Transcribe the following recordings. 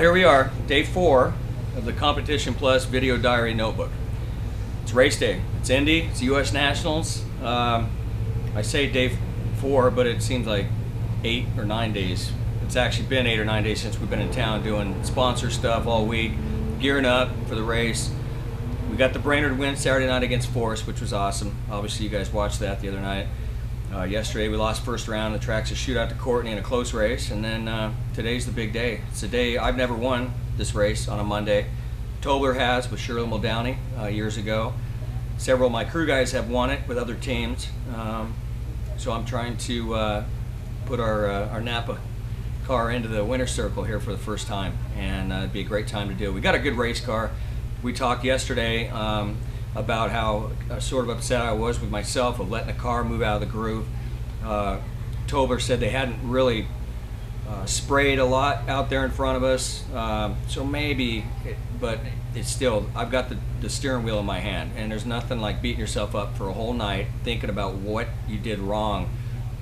here we are, day 4 of the Competition Plus Video Diary Notebook. It's race day. It's Indy. It's U.S. Nationals. I say day 4, but it seems like 8 or 9 days. It's actually been 8 or 9 days since we've been in town doing sponsor stuff all week, gearing up for the race. We got the Brainerd win Saturday night against Forest, which was awesome. Obviously, you guys watched that the other night. Yesterday, we lost first round. The track's a shootout to Courtney in a close race, and then today's the big day. It's a day I've never won this race on a Monday. Tobler has with Shirley Muldowney years ago. Several of my crew guys have won it with other teams. So I'm trying to put our NAPA car into the winner's circle here for the first time, and it'd be a great time to do. We got a good race car. We talked yesterday about how sort of upset I was with myself of letting the car move out of the groove. Tobler said they hadn't really sprayed a lot out there in front of us, so maybe, but it's still, I've got the steering wheel in my hand, and there's nothing like beating yourself up for a whole night thinking about what you did wrong.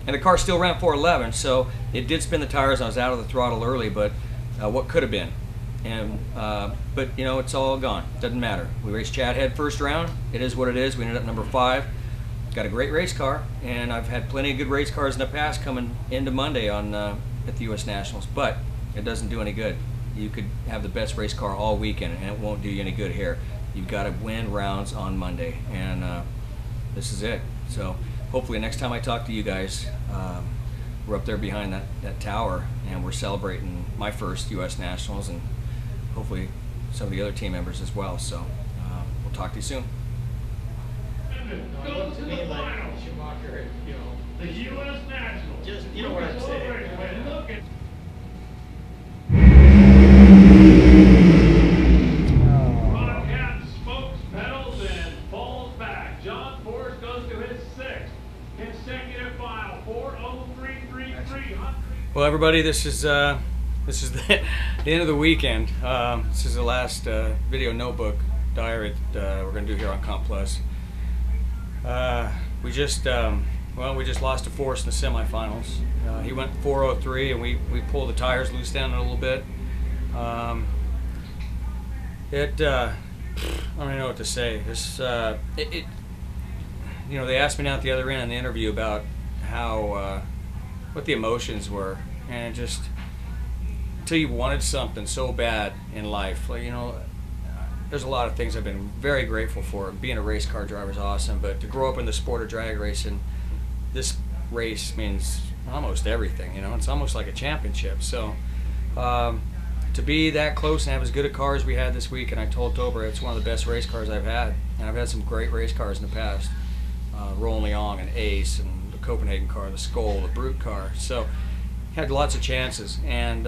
And the car still ran 411, so it did spin the tires. I was out of the throttle early, but what could have been. And but you know, it's all gone. Doesn't matter. We raced Chad Head first round. It is what it is. We ended up number 5. Got a great race car, and I've had plenty of good race cars in the past coming into Monday on at the U.S. Nationals. But it doesn't do any good. You could have the best race car all weekend, and it won't do you any good here. You've got to win rounds on Monday, and this is it. So hopefully next time I talk to you guys, we're up there behind that tower, and we're celebrating my first U.S. Nationals, and hopefully some of the other team members as well. So we'll talk to you soon. It looked to me like Schumacher, you know, the U.S. Nationals. Just, you know what I'm saying. Ron Cap smokes pedals and falls back. John Force goes to his 6th consecutive final. 4:03.33. Well, everybody, this is the end of the weekend. This is the last video notebook diary that we're going to do here on Comp Plus. We just lost to Forrest in the semifinals. He went 4:03, and we pulled the tires loose down a little bit. I don't even know what to say. This, you know, they asked me down at the other end in the interview about how what the emotions were, and just until you wanted something so bad in life, like, you know, there's a lot of things I've been very grateful for. Being a race car driver is awesome, but to grow up in the sport of drag racing, this race means almost everything. You know, it's almost like a championship. So to be that close and have as good a car as we had this week, and I told Tober it's one of the best race cars I've had, and I've had some great race cars in the past, Roland Leong and Ace and the Copenhagen car, the Skoll, the Brute car. So had lots of chances, and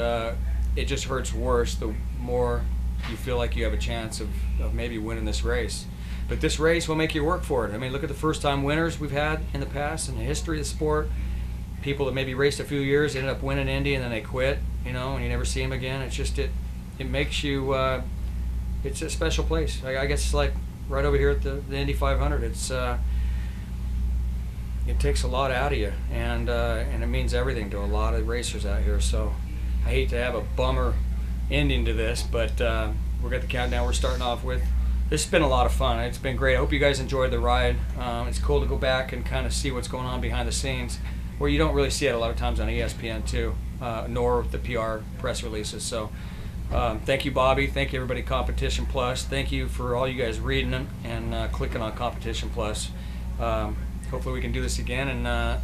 it just hurts worse the more you feel like you have a chance of maybe winning this race. But this race will make you work for it. I mean, look at the first-time winners we've had in the past in the history of the sport. People that maybe raced a few years, ended up winning Indy, and then they quit, you know, and you never see them again. It's just, it makes you, it's a special place. I guess it's like right over here at the Indy 500. It's, it takes a lot out of you, and it means everything to a lot of racers out here. So I hate to have a bummer ending to this, but we're got the countdown we're starting off with. This has been a lot of fun. It's been great. I hope you guys enjoyed the ride. It's cool to go back and kind of see what's going on behind the scenes, where you don't really see it a lot of times on ESPN too, nor the PR press releases. So thank you, Bobby. Thank you, everybody, Competition Plus. Thank you for all you guys reading them and clicking on Competition Plus. Hopefully we can do this again, and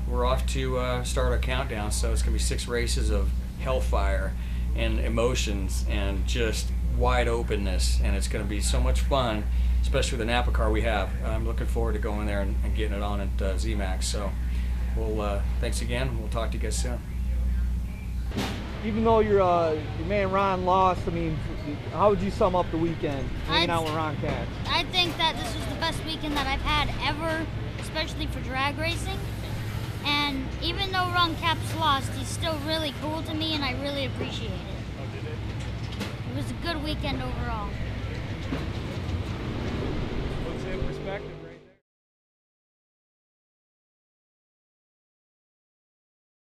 we're off to start our countdown. So it's going to be 6 races of hellfire and emotions and just wide openness, and it's going to be so much fun, especially with the NAPA car we have. I'm looking forward to going there and getting it on at ZMAX. So we'll thanks again. We'll talk to you guys soon. Even though your man Ron lost, I mean, how would you sum up the weekend hanging out with Ron Katz? I think that this was the best weekend that I've had ever, especially for drag racing. And even though Ron Cap's lost, he's still really cool to me, and I really appreciate it. It was a good weekend overall.